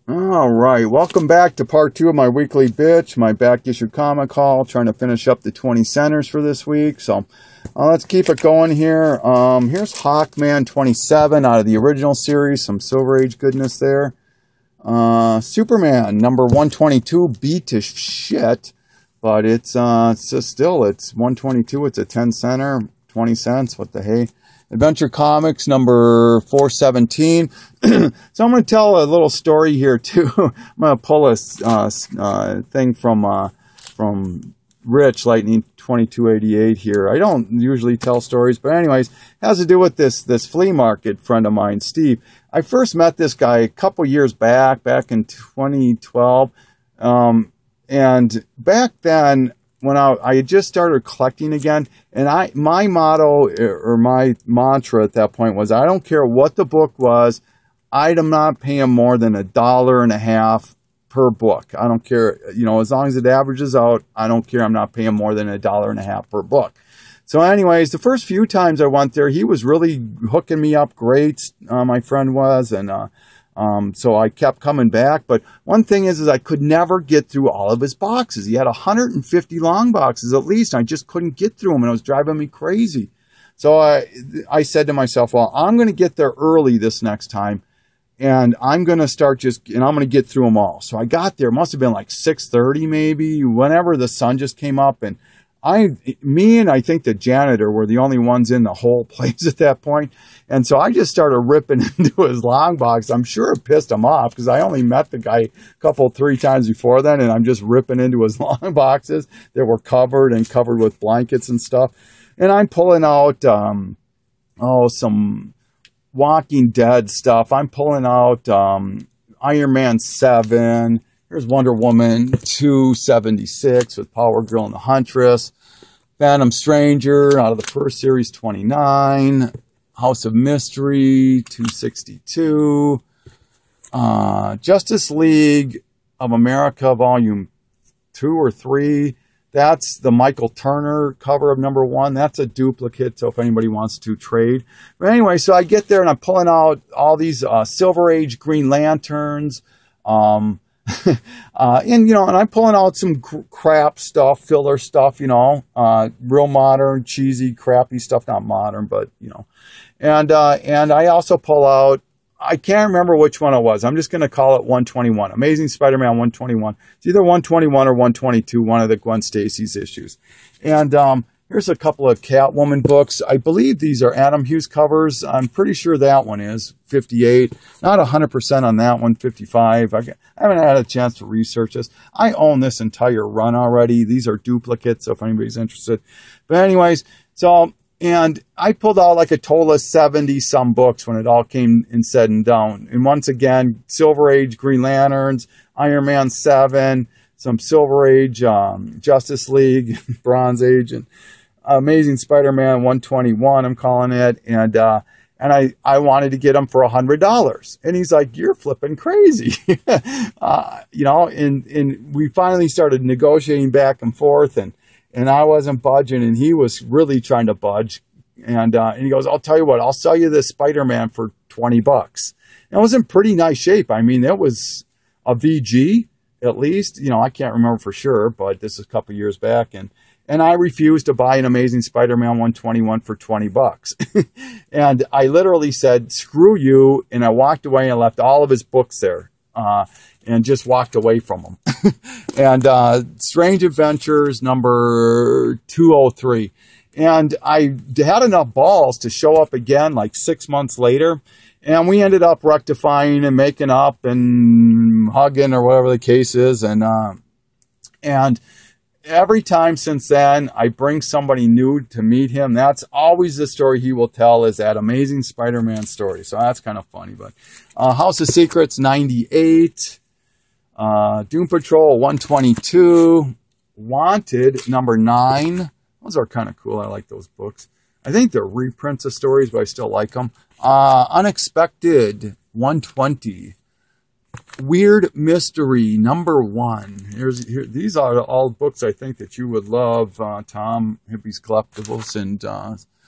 All right, welcome back to part 2 of my weekly bitch, my back issue comic haul, trying to finish up the 20 centers for this week. So let's keep it going here. Here's Hawkman 27 out of the original series, some Silver Age goodness there. Superman number 122, beat to shit, but it's still, it's 122, it's a 10 center, 20 cents, what the hey. Adventure Comics number 417. So I'm going to tell a little story here too. I'm going to pull a thing from Rich Lightning 2288 here. I don't usually tell stories, but anyways, it has to do with this flea market friend of mine, Steve. I first met this guy a couple years back in 2012, and back then, when I had just started collecting again, and my motto or my mantra at that point was, I don't care what the book was, I'm not paying more than $1.50 per book. I don't care, as long as it averages out, I don't care. I'm not paying more than $1.50 per book. So anyways, the first few times I went there, he was really hooking me up great, my friend was, and so I kept coming back. But one thing is I could never get through all of his boxes. He had 150 long boxes at least. And I just couldn't get through them, and it was driving me crazy. So I said to myself, well, I'm going to get there early this next time, and I'm going to start and I'm going to get through them all. So I got there. It must have been like 6:30 maybe, whenever the sun just came up, and me and I think the janitor were the only ones in the whole place at that point. And so I just started ripping into his long box. I'm sure it pissed him off because I only met the guy three times before then, and I'm just ripping into his long boxes that were covered with blankets and stuff. And I'm pulling out, some Walking Dead stuff. I'm pulling out Iron Man 7. Here's Wonder Woman 276 with Power Girl and the Huntress. Phantom Stranger out of the first series 29. House of Mystery 262. Justice League of America Volume 2 or 3. That's the Michael Turner cover of number 1. That's a duplicate, so if anybody wants to trade. But anyway, so I get there and I'm pulling out all these Silver Age Green Lanterns. And I'm pulling out some crap stuff, filler stuff, real modern, cheesy, crappy stuff, not modern, but, and I also pull out, I can't remember which one it was. I'm just going to call it 121, Amazing Spider-Man 121. It's either 121 or 122, one of the Gwen Stacy's issues. And, here's a couple of Catwoman books. I believe these are Adam Hughes covers. I'm pretty sure that one is 58. Not 100% on that one, 55. I haven't had a chance to research this. I own this entire run already. These are duplicates, so if anybody's interested. But anyways, and I pulled out like a total of 70-some books when it all came and said and done. And once again, Silver Age Green Lanterns, Iron Man 7, some Silver Age Justice League, Bronze Age, and Amazing Spider-Man 121, I'm calling it, and I wanted to get him for $100, and he's like, "You're flipping crazy," And we finally started negotiating back and forth, and I wasn't budging, and he was really trying to budge, and he goes, "I'll tell you what, I'll sell you this Spider-Man for $20." And it was in pretty nice shape. I mean, it was a VG at least. I can't remember for sure, but this is a couple years back, and I refused to buy an Amazing Spider-Man 121 for $20. And I literally said, "Screw you." And I walked away and left all of his books there, and just walked away from them. And Strange Adventures number 203. And I had enough balls to show up again like 6 months later. And we ended up rectifying and making up and hugging or whatever the case is. And every time since then, I bring somebody new to meet him. That's always the story he will tell, is that Amazing Spider-Man story. So that's kind of funny. But House of Secrets 98. Doom Patrol 122. Wanted number 9. Those are kind of cool. I like those books. I think they're reprints of stories, but I still like them. Unexpected 120. Weird Mystery number 1. These are all books I think that you would love, Tom, Hippie's Collectibles, and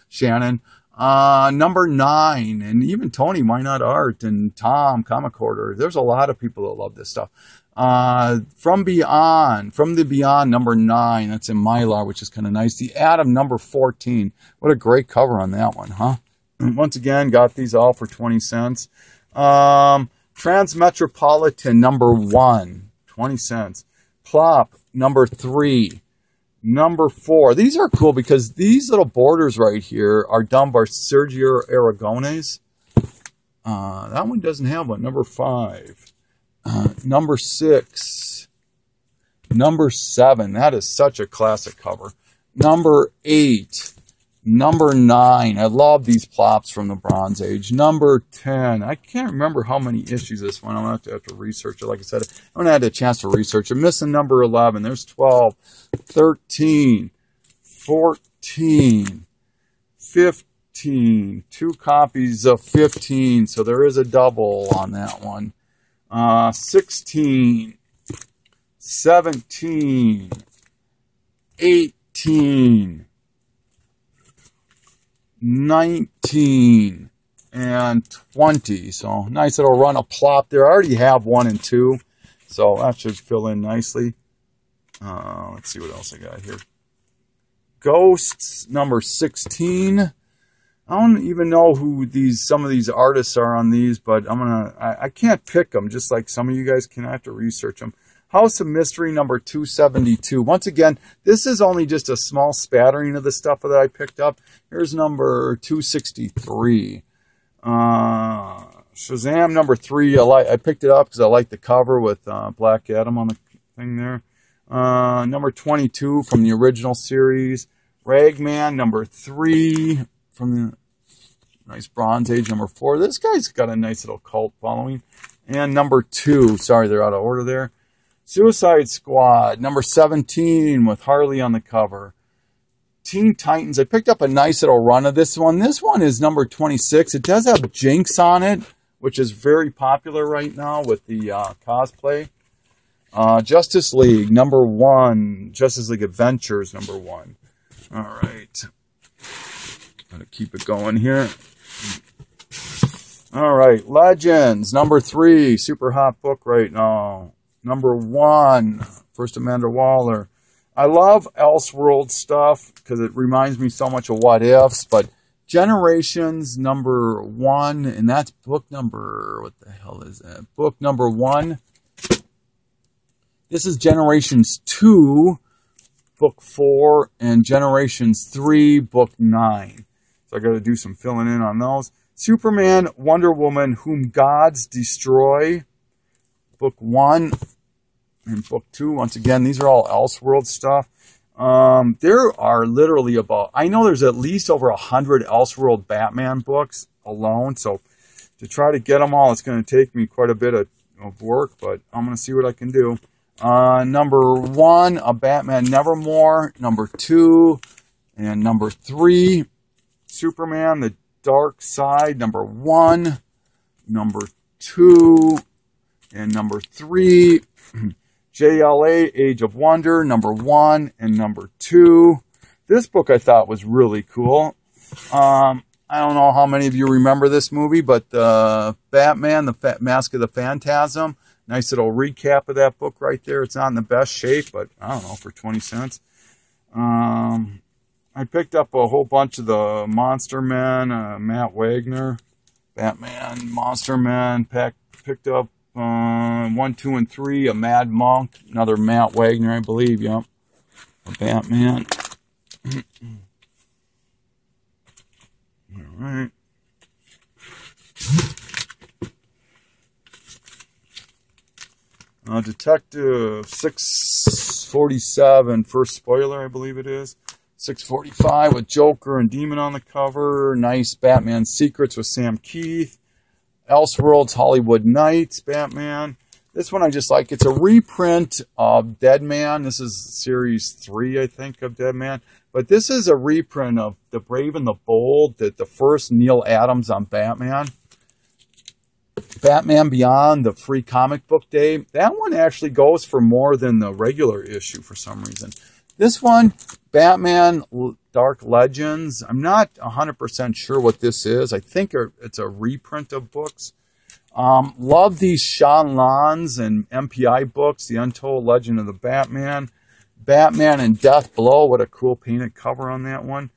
Shannon. Number 9, and even Tony, Why Not Art, and Tom, Comic Hoarder. There's a lot of people that love this stuff. From the Beyond, number 9. That's in Mylar, which is kind of nice. The Atom, number 14. What a great cover on that one, huh? Once again, got these all for 20 cents. Transmetropolitan, number 1, 20 cents. Plop, number 3. Number 4. These are cool because these little borders right here are done by Sergio Aragones. That one doesn't have one. Number 5. Number 6. Number 7. That is such a classic cover. Number 8. Number 9. I love these plops from the Bronze Age. Number 10. I can't remember how many issues this one. I'm going to have to research it. Like I said, I haven't had a chance to research it. I'm missing number 11. There's 12, 13, 14, 15. 2 copies of 15. So there is a double on that one. 16, 17, 18, 19, and 20. So nice little run of plop there. I already have 1 and 2, so that should fill in nicely. Let's see what else I got here. Ghosts, number 16. I don't even know who some of these artists are on these, but I can't pick them, just like some of you guys can. I have to research them. House of Mystery, number 272. Once again, this is only just a small spattering of the stuff that I picked up. Here's number 263. Shazam, number 3. I picked it up because I like the cover with Black Adam on the thing there. Number 22 from the original series. Ragman, number 3 from the nice Bronze Age. Number 4. This guy's got a nice little cult following. And number 2. Sorry, they're out of order there. Suicide Squad, number 17 with Harley on the cover. Teen Titans, I picked up a nice little run of this one. This one is number 26. It does have Jinx on it, which is very popular right now with the cosplay. Justice League, number 1. Justice League Adventures, number 1. All right. Gotta keep it going here. All right. Legends, number 3. Super hot book right now. Number 1, First Amanda Waller. I love Elseworld stuff because it reminds me so much of What Ifs, but Generations, number 1, and that's book number, what the hell is that? Book number 1. This is Generations 2, book 4, and Generations 3, book 9. So I got to do some filling in on those. Superman, Wonder Woman, Whom Gods Destroy. Book 1 and book 2. Once again, these are all Elseworld stuff. There are literally about, I know there's at least over 100 Elseworld Batman books alone. So to try to get them all, it's going to take me quite a bit of work, but I'm going to see what I can do. Number 1, a Batman Nevermore. Number 2 and number 3, Superman, The Dark Side. Number 1, number 2, and number 3, JLA, Age of Wonder, number 1 and number 2. This book I thought was really cool. I don't know how many of you remember this movie, but Batman, the Mask of the Phantasm. Nice little recap of that book right there. It's not in the best shape, but I don't know, for 20 cents. I picked up a whole bunch of the Monster Men, Matt Wagner, Batman, Monster Men. Picked up 1, 2, and 3, a Mad Monk, another Matt Wagner, I believe, yep. A Batman. All right. Detective 647, first spoiler, I believe it is. 645 with Joker and Demon on the cover. Nice Batman Secrets with Sam Keith. Elseworlds Hollywood Nights, Batman. This one I just like. It's a reprint of Dead Man. This is series 3, I think, of Dead Man. But this is a reprint of The Brave and the Bold, the first Neil Adams on Batman. Batman Beyond, the free comic book day. That one actually goes for more than the regular issue for some reason. This one, Batman, Dark Legends. I'm not 100% sure what this is. I think it's a reprint of books. Love these Shyamalan's and MPI books. The Untold Legend of the Batman. Batman and Death Below. What a cool painted cover on that one.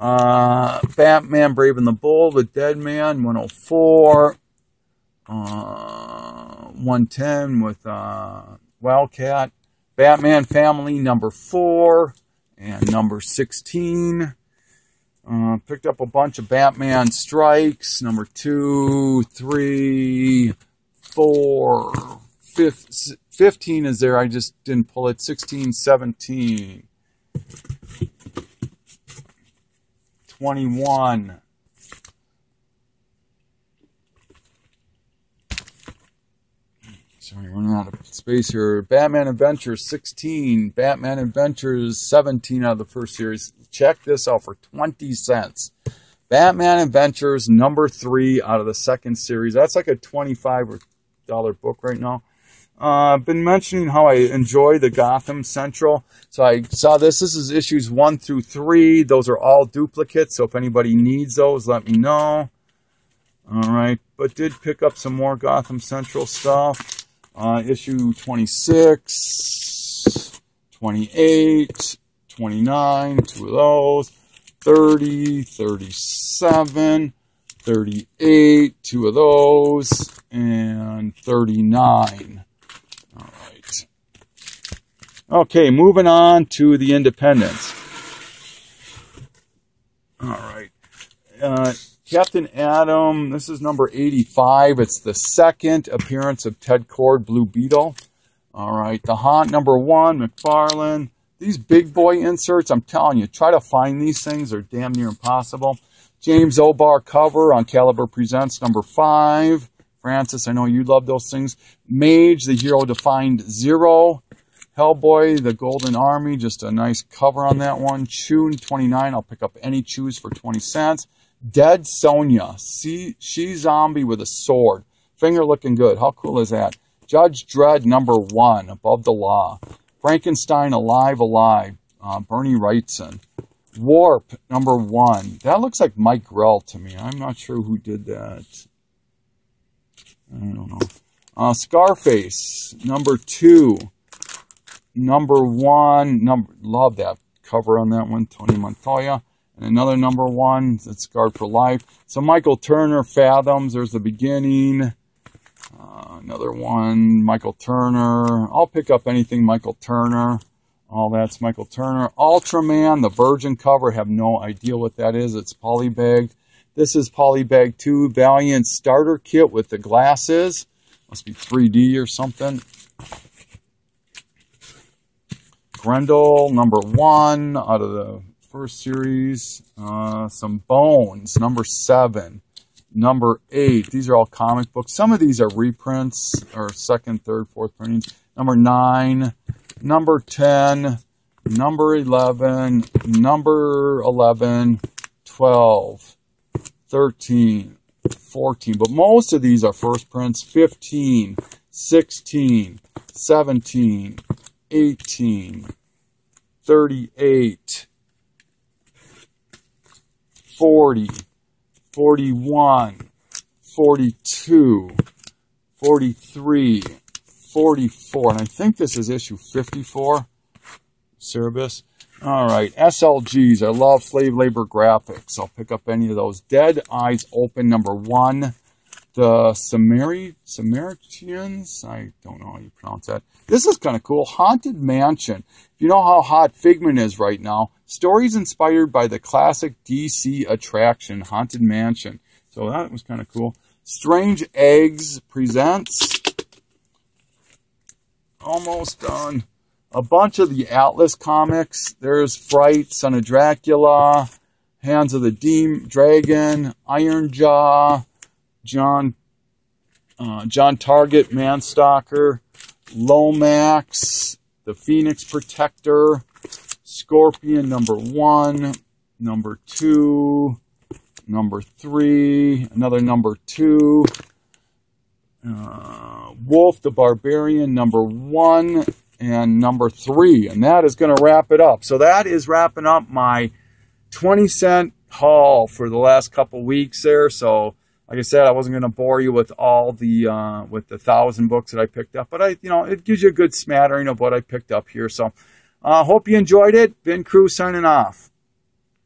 Batman Brave and the Bold. The Dead Man. 104. 110 with Wildcat. Batman Family number 4 and number 16. Picked up a bunch of Batman Strikes, number 2, 3, 4, 15 is there. I just didn't pull it. 16, 17, 21. Sorry, running out of space here. Batman Adventures 16, Batman Adventures 17 out of the first series. Check this out for 20 cents. Batman Adventures number 3 out of the second series. That's like a $25 book right now. I've been mentioning how I enjoy the Gotham Central. So I saw this. This is issues 1 through 3. Those are all duplicates. So if anybody needs those, let me know. All right. But did pick up some more Gotham Central stuff. Issue 26, 28, 29, 2 of those, 30, 37, 38, 2 of those, and 39. All right. Okay, moving on to the Independents. All right. Captain Atom, this is number 85. It's the second appearance of Ted Kord, Blue Beetle. All right, The Haunt, number 1, McFarlane. These big boy inserts, I'm telling you, try to find these things. They're damn near impossible. James O'Barr cover on Caliber Presents, number 5. Francis, I know you love those things. Mage, the Hero Defined Zero. Hellboy, the Golden Army, just a nice cover on that one. Chew, 29. I'll pick up any Chews for 20 cents. Dead Sonia, she zombie with a sword. Finger looking good. How cool is that? Judge Dredd, number 1, Above the Law. Frankenstein, Alive, Bernie Wrightson. Warp, number 1. That looks like Mike Grell to me. I'm not sure who did that. I don't know. Scarface, number 2. Number 1. Love that cover on that one. Tony Montoya. And another number 1 that's Scarred for Life. So Michael Turner, Fathoms. There's the beginning. Another one, Michael Turner. I'll pick up anything Michael Turner. All that's Michael Turner. Ultraman, the Virgin cover. Have no idea what that is. It's polybagged. This is polybag 2. Valiant starter kit with the glasses. Must be 3D or something. Grendel, number 1 out of the first series. Some Bones, number 7, number 8. These are all comic books. Some of these are reprints or second, third, fourth printings. Number 9, number 10, number 11, number 11, 12, 13, 14. But most of these are first prints. 15, 16, 17, 18, 38, 40, 41, 42, 43, 44, and I think this is issue 54, Cerebus. All right, SLGs, I love slave labor graphics. I'll pick up any of those. Dead Eyes Open, number 1. The Samaritans, I don't know how you pronounce that. This is kind of cool. Haunted Mansion. If you know how hot Figment is right now, stories inspired by the classic DC attraction, Haunted Mansion. So that was kind of cool. Strange Eggs presents. Almost done. A bunch of the Atlas comics. There's Fright, Son of Dracula, Hands of the Dragon, Iron Jaw, John Target, Manstalker, Lomax, the Phoenix Protector, Scorpion, number 1, number 2, number 3, another number 2, Wolf the Barbarian, number 1, and number 3. And that is going to wrap it up. So that is wrapping up my 20-cent haul for the last couple weeks there. So like I said, I wasn't going to bore you with all the with the 1,000 books that I picked up, but it gives you a good smattering of what I picked up here. So hope you enjoyed it. Ben Crew signing off.